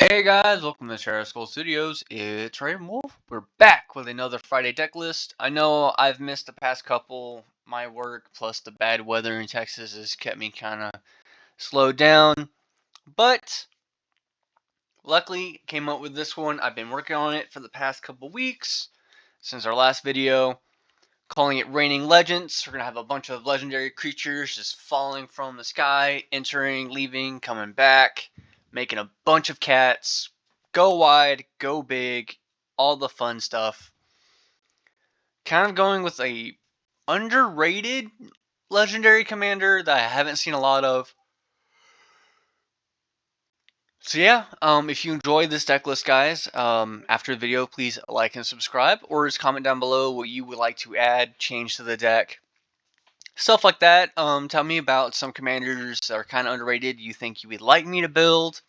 Hey guys, welcome to Terra Skull Studios. It's Raven Wolf. We're back with another Friday deck list. I know I've missed the past couple. My work plus the bad weather in Texas has kept me kind of slowed down. But luckily, came up with this one. I've been working on it for the past couple weeks since our last video. Calling it Raining Legends. We're going to have a bunch of legendary creatures just falling from the sky, entering, leaving, coming back, making a bunch of cats. Go wide, go big, all the fun stuff. Kind of going with a underrated legendary commander that I haven't seen a lot of. So yeah, if you enjoyed this deck list, guys, after the video, please like and subscribe, or just comment down below what you would like to add, change to the deck. Stuff like that. Tell me about some commanders that are kind of underrated you think you would like me to build.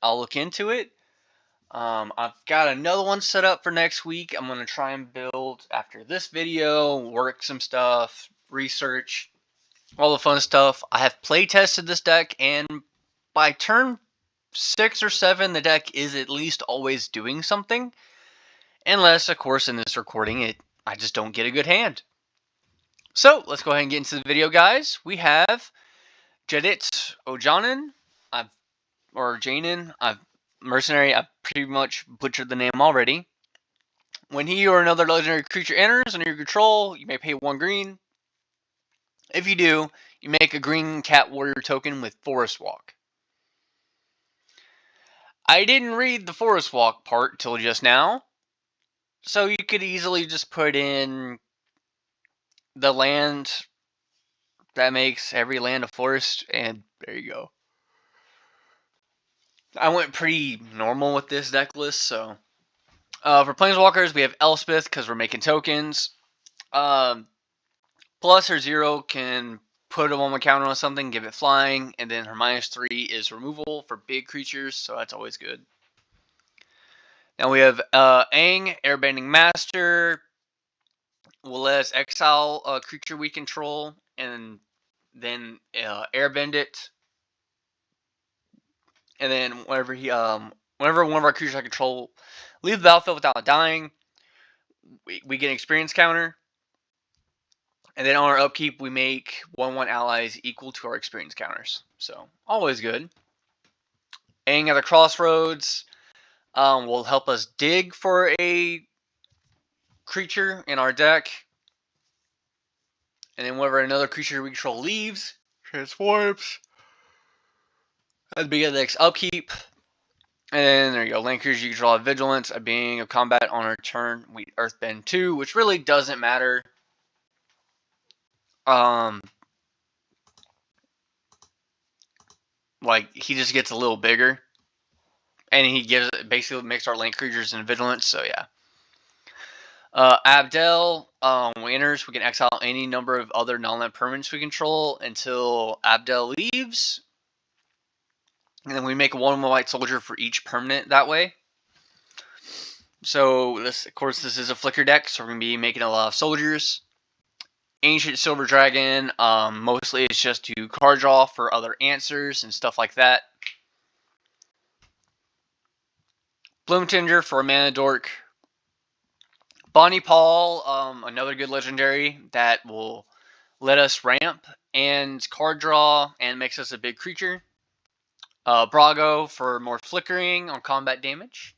I'll look into it. I've got another one set up for next week. I'm going to try and build after this video, work some stuff, research, all the fun stuff. I have play tested this deck, and by turn 6 or 7, the deck is at least always doing something. Unless, of course, in this recording, I just don't get a good hand. So, let's go ahead and get into the video, guys. We have Jedit Ojanen, Mercenary. I've pretty much butchered the name already. When he or another legendary creature enters under your control, you may pay 1 green. If you do, you make a green cat warrior token with Forest Walk. I didn't read the Forest Walk part till just now, so you could easily just put in the land that makes every land a forest, and there you go. I went pretty normal with this deck list, so for Planeswalkers, we have Elspeth because we're making tokens. Plus her 0 can put a 1/1 counter on something, give it flying, and then her -3 is removal for big creatures, so that's always good. Now we have Aang, Airbending Master. Will let us exile a creature we control, and then airbend it. And then whenever one of our creatures I control leave the battlefield without dying, we get an experience counter. And then on our upkeep, we make 1/1 allies equal to our experience counters. So, always good. Aang at the Crossroads will help us dig for a creature in our deck. And then whenever another creature we control leaves, transforms. At the beginning of the next upkeep. And then there you go. Land creatures you control have Vigilance. At beginning of combat on our turn, we Earthbend 2, which really doesn't matter. Like, he just gets a little bigger. And he basically makes our land creatures in Vigilance, so yeah. Abdel, when enters, we can exile any number of other non-land permanents we control until Abdel leaves. And then we make a 1/1 white soldier for each permanent that way. So, of course, this is a flicker deck, so we're going to be making a lot of soldiers. Ancient Silver Dragon, mostly it's just to card draw for other answers and stuff like that. Bloomtinger for a mana dork. Bonnie Paul, another good legendary that will let us ramp and card draw and makes us a big creature. Brago for more flickering on combat damage.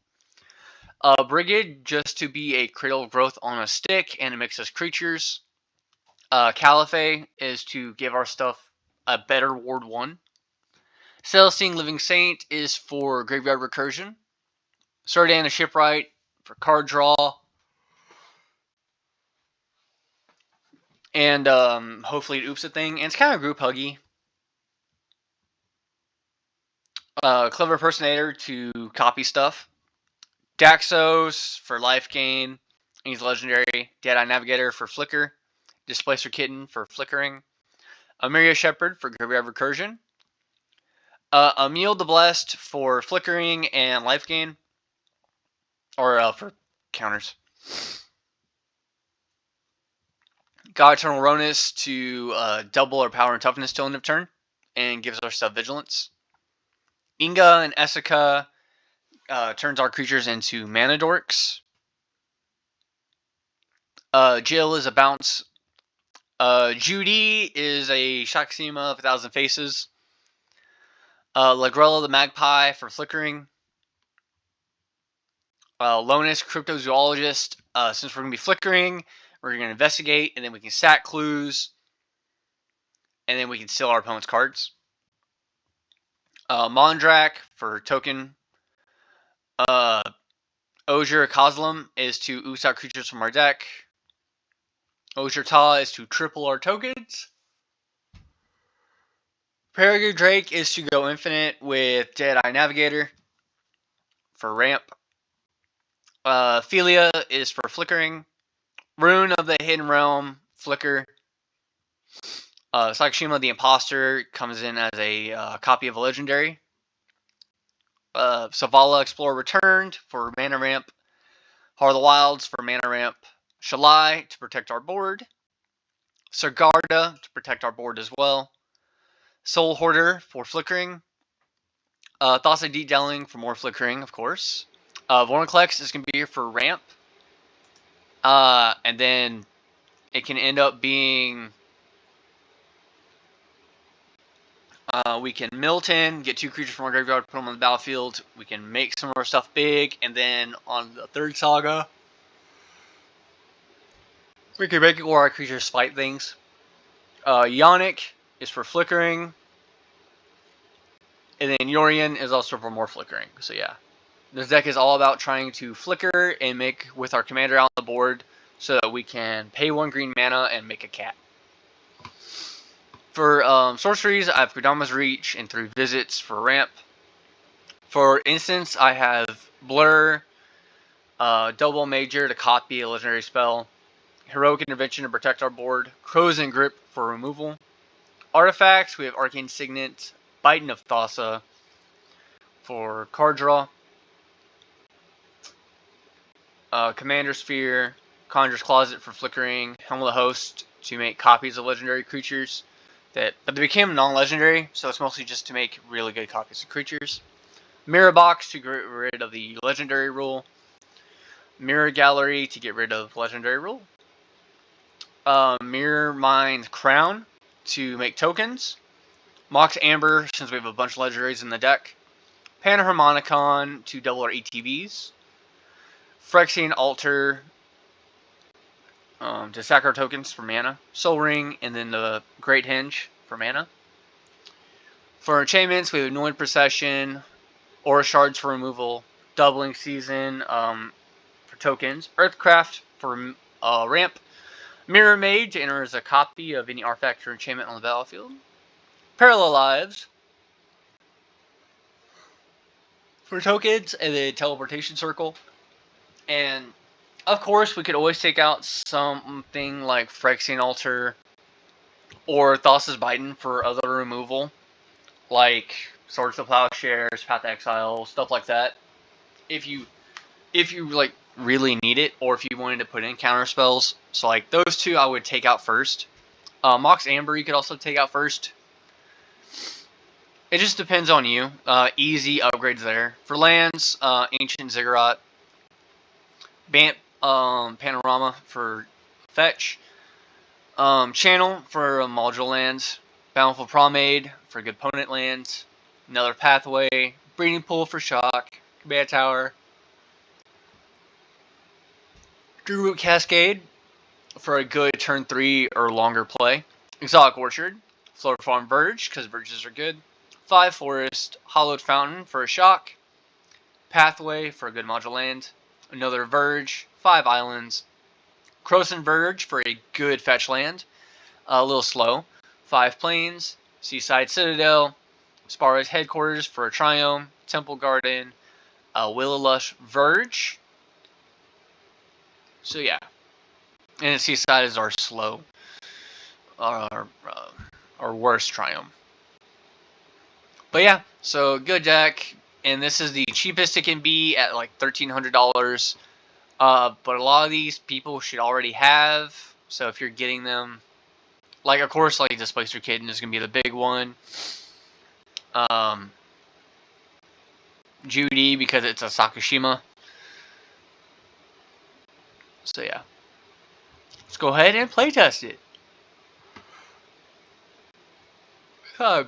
Brigid just to be a critical growth on a stick and it makes us creatures. Caliphate is to give our stuff a better Ward 1. Celestine Living Saint is for graveyard recursion. Sardana Shipwright for card draw. And hopefully it oops a thing. And it's kind of group huggy. Clever Personator to copy stuff. Daxos for life gain. He's legendary. Deadeye Navigator for flicker. Displacer Kitten for flickering. Amiria Shepherd for graveyard recursion. Emil the Blessed for flickering and life gain. Or for counters. God Eternal Ronus to double our power and toughness till end of turn. And gives our stuff vigilance. Inga and Essica turns our creatures into mana dorks. Jill is a bounce. Judy is a Shaxima of 1,000 Faces. Lagrella the Magpie for flickering. Lonus, Cryptozoologist. Since we're going to be flickering, we're going to investigate, and then we can sack clues, and then we can steal our opponent's cards. Mondrak for token. Osier Kozlem is to ooze out creatures from our deck. Osier Ta is to triple our tokens. Peregrine Drake is to go infinite with Deadeye Navigator for ramp. Philia is for flickering. Rune of the Hidden Realm, flicker. Sakashima the Imposter comes in as a copy of a legendary. Savala Explorer returned for mana ramp. Heart of the Wilds for mana ramp. Shalai to protect our board. Sargarda to protect our board as well. Soul Hoarder for flickering. Thassa Deep Delving for more flickering, of course. Vorinclex is going to be here for ramp. And then it can end up being... we can Milton, get 2 creatures from our graveyard, put them on the battlefield. We can make some of our stuff big, and then on the 3rd saga, we can make it where our creatures fight things. Yonic is for flickering, and then Yorion is also for more flickering. So yeah, this deck is all about trying to flicker and make with our commander out on the board, so that we can pay 1 green mana and make a cat. For sorceries, I have Kodama's Reach and 3 Visits for ramp. For instance, I have Blur, Double Major to copy a legendary spell, Heroic Intervention to protect our board, Crow's Grip for removal. Artifacts, we have Arcane Signet, Biting of Thassa for card draw, Commander Sphere, Conjurer's Closet for flickering, Helm of the Host to make copies of legendary creatures. But they became non-legendary, so it's mostly just to make really good copies of creatures. Mirror Box to get rid of the legendary rule. Mirror Gallery to get rid of legendary rule. Mirror Mind Crown to make tokens. Mox Amber, since we have a bunch of legendaries in the deck. Panharmonicon to double our ETBs. Phyrexian Altar to sack our tokens for mana. Soul Ring, and then the Great Hinge for mana. For enchantments, we have Anointed Procession, Aura Shards for removal, Doubling Season for tokens, Earthcraft for ramp, Mirror Mage to enter as a copy of any artifact or enchantment on the battlefield, Parallel Lives for tokens, and then Teleportation Circle. And of course, we could always take out something like Phyrexian Altar or Thassa's Biting for other removal, like Swords to Plowshares, Path to Exile, stuff like that. If you like really need it, or if you wanted to put in counter spells, so like those 2 I would take out first. Mox Amber you could also take out first. It just depends on you. Easy upgrades there. For lands, Ancient Ziggurat, Panorama for fetch, Channel for module lands, Bountiful Promenade for good opponent lands, another Pathway, Breeding Pool for shock, Command Tower, Druid Cascade for a good turn 3 or longer play, Exotic Orchard, Flower Farm Verge because verges are good, 5 Forest, Hollowed Fountain for a shock, Pathway for a good module land, another Verge, 5 Islands, Croson Verge for a good fetch land, a little slow, 5 Plains, Seaside Citadel, Spara's Headquarters for a Triome, Temple Garden, Willowlush Verge. So yeah, and Seaside is our slow, our worst Triome. But yeah, so good deck, and this is the cheapest it can be at like $1,300. But a lot of these people should already have, so if you're getting them, like of course like Displacer Kitten is going to be the big one. Judy because it's a Sakushima. So yeah. Let's go ahead and playtest it.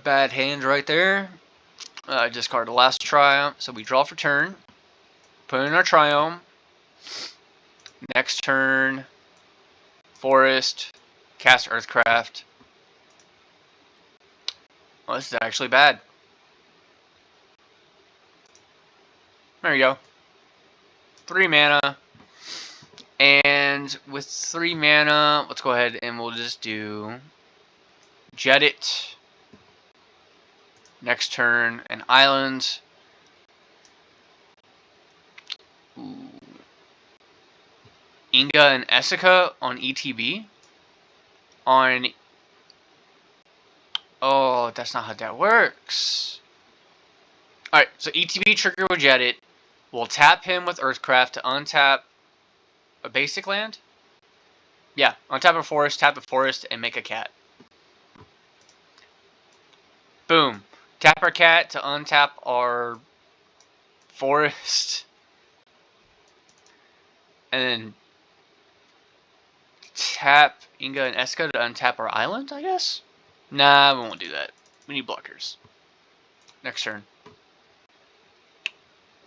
Bad hands right there. Discard the last Triumph. So we draw for turn. Put in our Triumph. Next turn, Forest, cast Earthcraft. Well, this is actually bad. There you go. 3 mana. And with 3 mana, let's go ahead and we'll just do Jet it. Next turn, an island. Ooh. Inga and Essica on ETB. Oh, that's not how that works. Alright, so ETB trigger will Jet it. We'll tap him with Earthcraft to untap a basic land? Yeah, untap a forest, tap a forest, and make a cat. Boom. Tap our cat to untap our forest. And then tap Inga and Eska to untap our island, I guess? Nah, we won't do that. We need blockers. Next turn.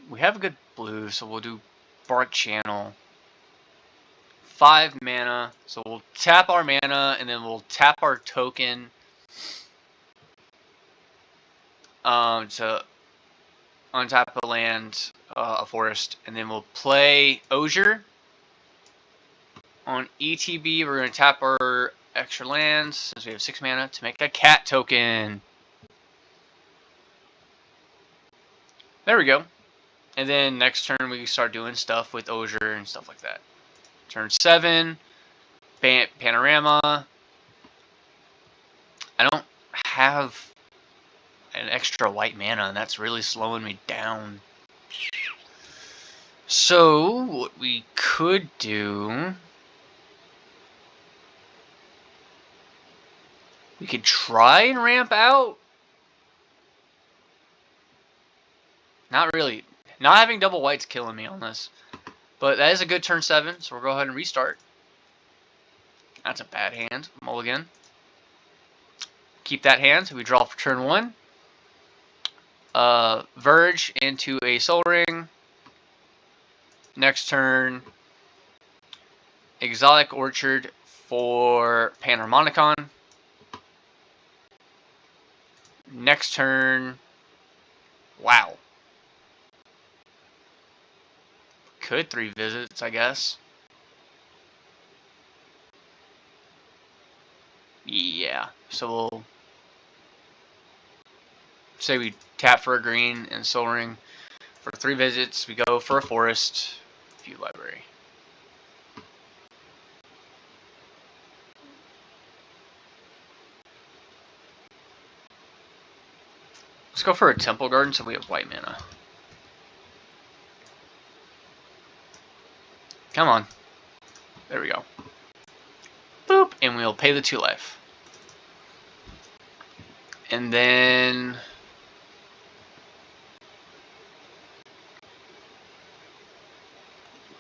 We have a good blue, so we'll do Bark Channel. 5 mana, so we'll tap our mana, and then we'll tap our token to untap a land, a forest, and then we'll play Osier. On ETB, we're going to tap our extra lands, since we have 6 mana, to make a cat token. There we go. And then next turn, we can start doing stuff with Osier and stuff like that. Turn 7, Panorama. I don't have an extra white mana, and that's really slowing me down. So, what we could do... we could try and ramp out. Not really. Not having double white's killing me on this. But that is a good turn 7, so we'll go ahead and restart. That's a bad hand. Mulligan. Keep that hand, so we draw for turn 1. Verge into a Soul Ring. Next turn, Exotic Orchard for Panharmonicon. Next turn, wow. Could 3 visits, I guess. Yeah, so we'll say we tap for a green and Soul Ring. For 3 visits, we go for a forest, view library. Let's go for a Temple Garden so we have white mana. Come on. There we go. Boop, and we'll pay the 2 life. And then...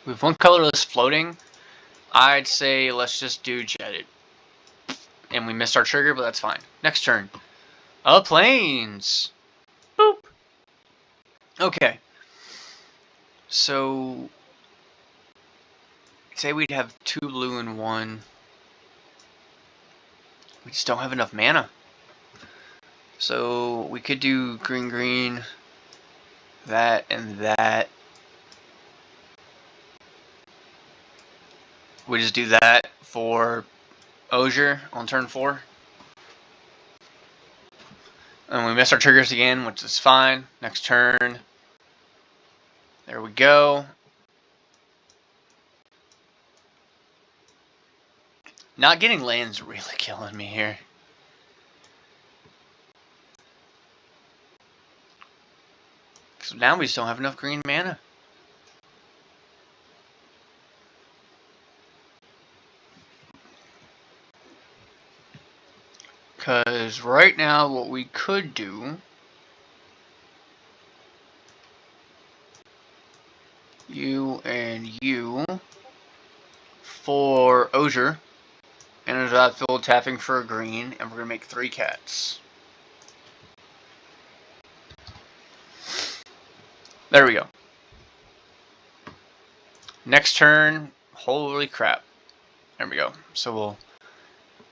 with 1 colorless floating, I'd say let's just do Jet it. And we missed our trigger, but that's fine. Next turn. Plains! Boop! Okay. So... say we'd have 2 blue and 1. We just don't have enough mana. So we could do green, green, that, and that. We just do that for Osier on turn 4. And we miss our triggers again, which is fine. Next turn. There we go. Not getting land's really killing me here. So now we just don't have enough green mana. Because right now what we could do You and you for Osier. Enters the battlefield tapping for a green, and we're gonna make 3 cats. There we go. Next turn, holy crap. There we go. So we'll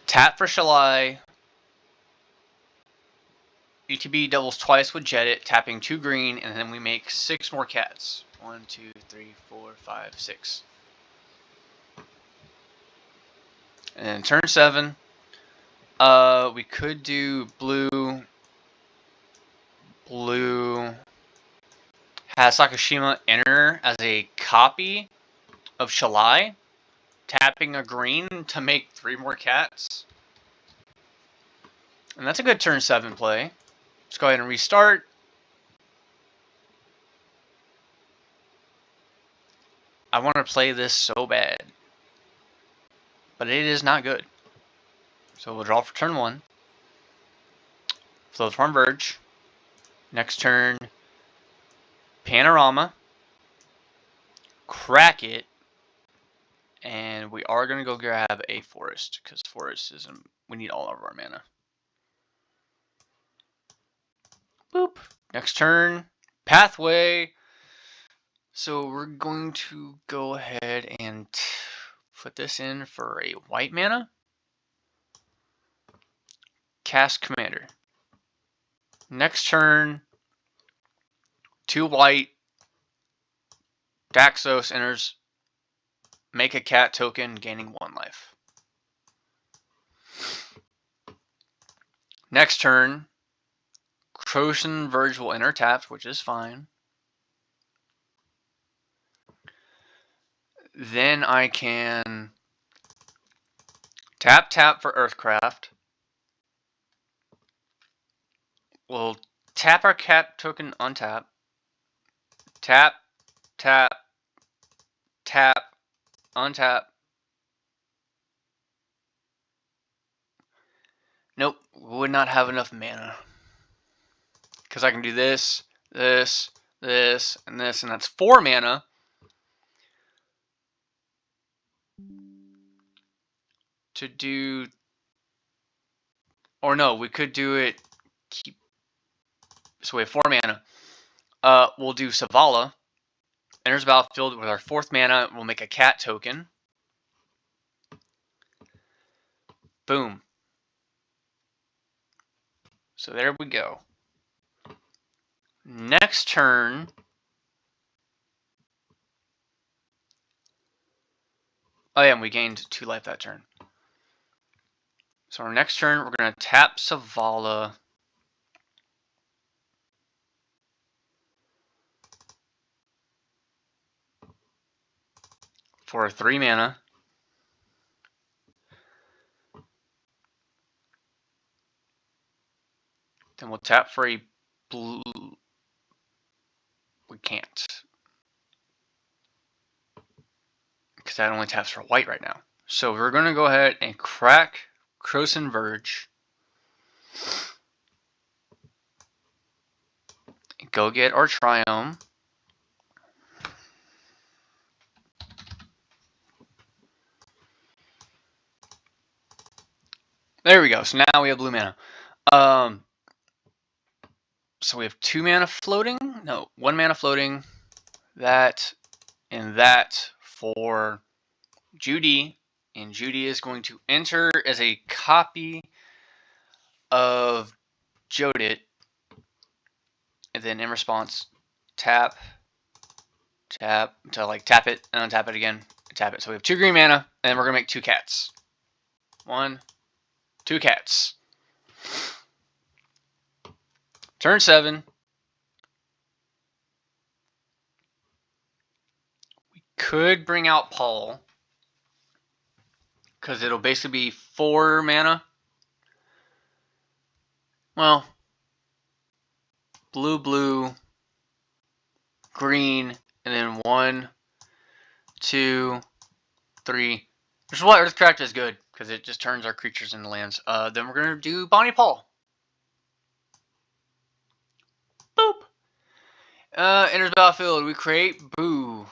tap for Shalai. ETB doubles twice with Jet It, tapping 2 green, and then we make 6 more cats. 1, 2, 3, 4, 5, 6. And then turn 7, we could do blue. Blue has Sakashima enter as a copy of Shalai, tapping a green to make 3 more cats. And that's a good turn 7 play. Let's go ahead and restart. I want to play this so bad, but it is not good. So we'll draw for turn 1. Float from Verge. Next turn, Panorama. Crack it. And we are going to go grab a Forest, because Forest is, we need all of our mana. Boop. Next turn, Pathway. So we're going to go ahead and put this in for a white mana. Cast Commander. Next turn, 2 white. Daxos enters. Make a cat token, gaining 1 life. Next turn, Krosan Verge will enter tapped, which is fine. Then I can tap for Earthcraft. We'll tap our cat token, untap. Tap, untap. Nope, would not have enough mana. Because I can do this, this, this, and this, and that's 4 mana. To do, or no, we could do it, so we have 4 mana. We'll do Savala. Enters the battlefield with our 4th mana. We'll make a cat token. Boom. So there we go. Next turn, oh yeah, and we gained 2 life that turn. So our next turn, we're going to tap Savala. For 3 mana. Then we'll tap for a blue. We can't. Because that only taps for white right now. So we're going to go ahead and crack Krosan Verge. Go get our Triome. There we go. So now we have blue mana. So we have 2 mana floating. No, 1 mana floating. That and that for Judy. And Judy is going to enter as a copy of Jodit. And then in response, tap to like tap it and untap it again, tap it. So we have 2 green mana, and then we're gonna make 2 cats. 1, 2 cats. Turn 7. We could bring out Paul, because it'll basically be 4 mana. Well, blue, green, and then 1, 2, 3. Which is why Earthcraft is good, because it just turns our creatures into lands. Then we're going to do Bonnie Paul. Boop! Enters the battlefield. We create Boo.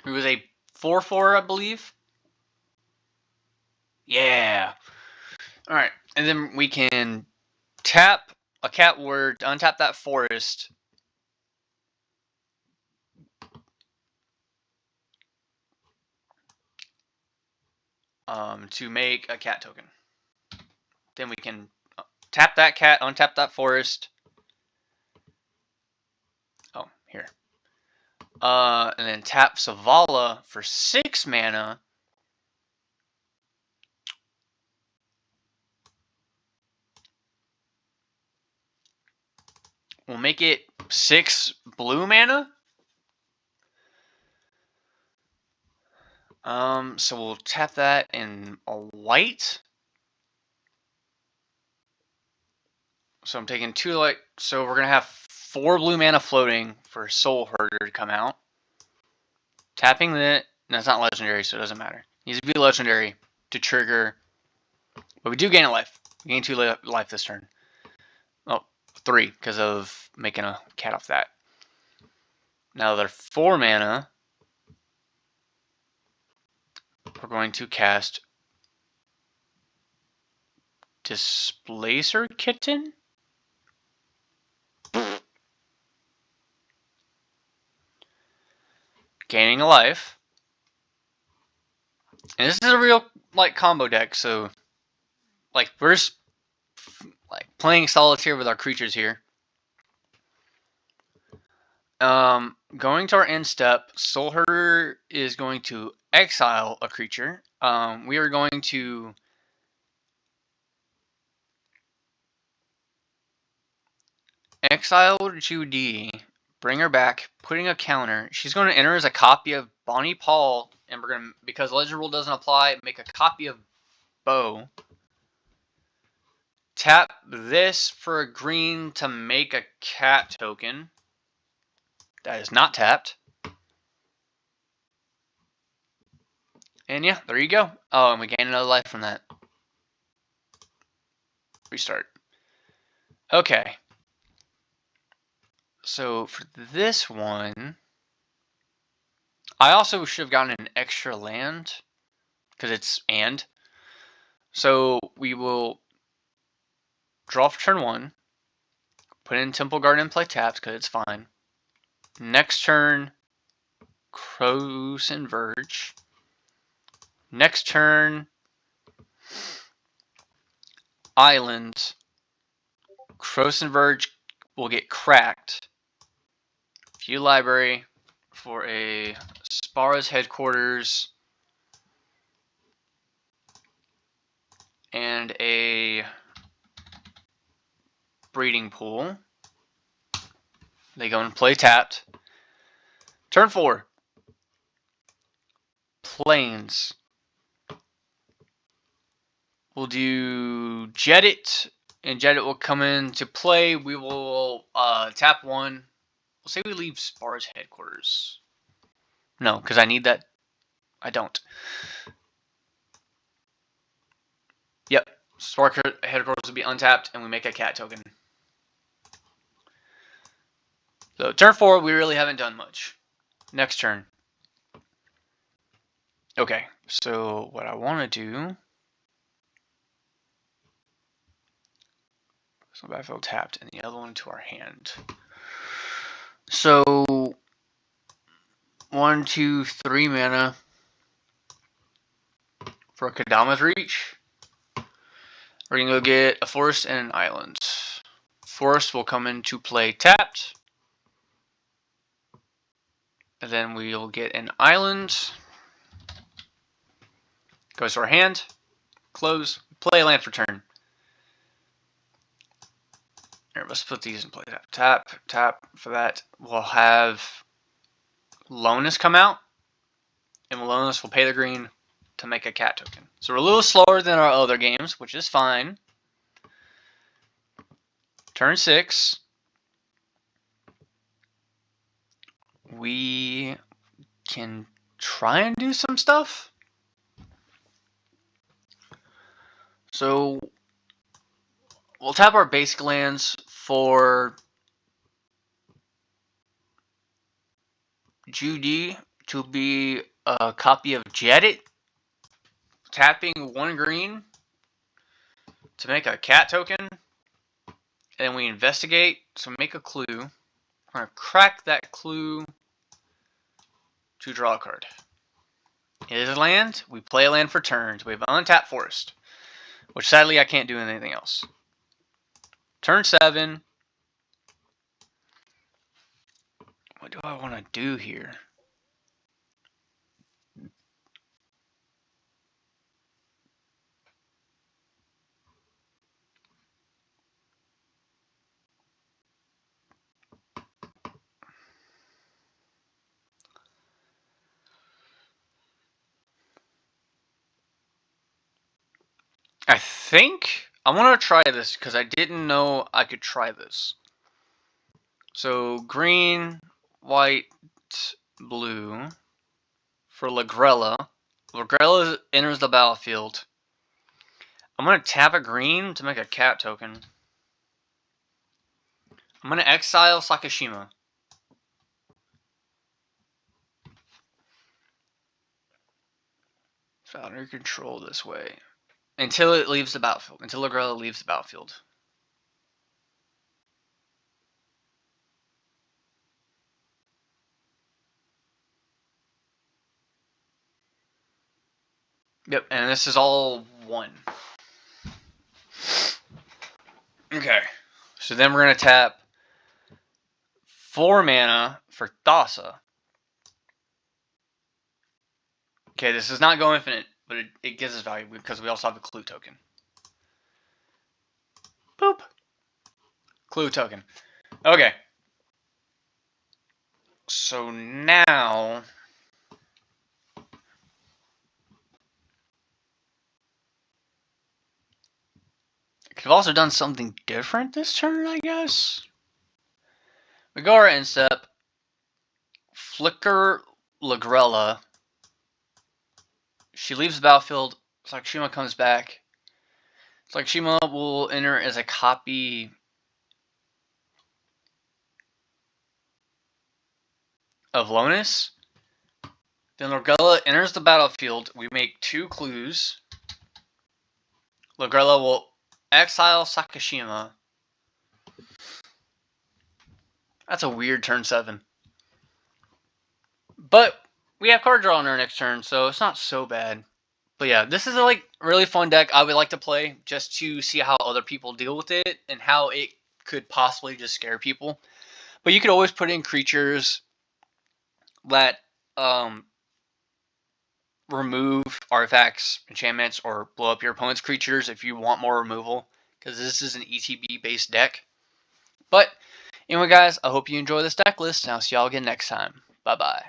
Who was a 4/4, I believe. Yeah. All right, and then we can tap a cat warrior to untap that forest. To make a cat token. Then we can tap that cat, untap that forest. Oh, here. And then tap Zavala for 6 mana. We'll make it 6 blue mana. So we'll tap that in a white. So I'm taking 2 like, so we're gonna have 4 blue mana floating for Soul Herder to come out. Tapping that, no, it's not legendary, so it doesn't matter. It needs to be legendary to trigger, but we do gain a life. We gain 2 life this turn. Oh, 3 because of making a cat off that. Now they're 4 mana. We're going to cast Displacer Kitten. Gaining a life. And this is a real like combo deck, so like we're just like playing solitaire with our creatures here. Going to our end step, Soul Herder is going to exile a creature. We are going to exile Judy, bring her back, putting a counter. She's going to enter as a copy of Bonnie Paul, and we're going to, because Legend Rule doesn't apply, make a copy of Bo. Tap this for a green to make a cat token. That is not tapped. And yeah, there you go. Oh, and we gain another life from that. Restart. Okay. So for this one, I also should have gotten an extra land because it's and. So we will draw for turn 1, put in Temple Garden and play tapped because it's fine. Next turn, Krosan Verge. Next turn, Island. Krosan Verge will get cracked. View library for a Spara's Headquarters and a Breeding Pool. They go and play tapped. Turn 4. Plains. We'll do Jedit, and Jedit will come into play. We will tap 1. We'll say we leave Spara's Headquarters. No, because I need that. I don't. Yep. Spara's Headquarters will be untapped, and we make a cat token. So turn 4, we really haven't done much. Next turn. Okay, so what I want to do... So battlefield tapped, and the other one to our hand. So 1, 2, 3 mana for a Kadama's Reach. We're gonna go get a forest and an island. Forest will come into play tapped. And then we'll get an island. Goes to our hand. Close. Play a land for turn. Here, let's put these in play. Tap, tap for that. We'll have Lonis come out. And Lonis will pay the green to make a cat token. So we're a little slower than our other games, which is fine. Turn 6. We can try and do some stuff. So we'll tap our basic lands for Judy to be a copy of Jedit, tapping 1 green to make a cat token, and then we investigate, so make a clue. We're going to crack that clue to draw a card. It is a land. We play a land for turns. We have an untapped forest, which sadly I can't do anything else. Turn 7. What do I want to do here? I think I want to try this because I didn't know I could try this. So green, white, blue for Lagrella. Lagrella enters the battlefield. I'm going to tap a green to make a cat token. I'm going to exile Sakashima. It's under control this way. Until it leaves the battlefield. Until Lagrella leaves the battlefield. Yep, and this is all 1. Okay, so then we're going to tap 4 mana for Thassa. Okay, this does not go infinite, but it gives us value because we also have a clue token. Boop. Clue token. Okay. So now could have also done something different this turn, I guess. We go our end step, flicker Lagrella. She leaves the battlefield. Sakashima comes back. Sakashima will enter as a copy of Lonis. Then Lagrella enters the battlefield. We make 2 clues. Lagrella will exile Sakashima. That's a weird turn 7. But we have card draw on our next turn, so it's not so bad. But yeah, this is a really fun deck I would like to play just to see how other people deal with it and how it could possibly just scare people. But you could always put in creatures that remove artifacts, enchantments, or blow up your opponent's creatures if you want more removal, because this is an ETB based deck. But anyway guys, I hope you enjoy this deck list, and I'll see y'all again next time. Bye bye.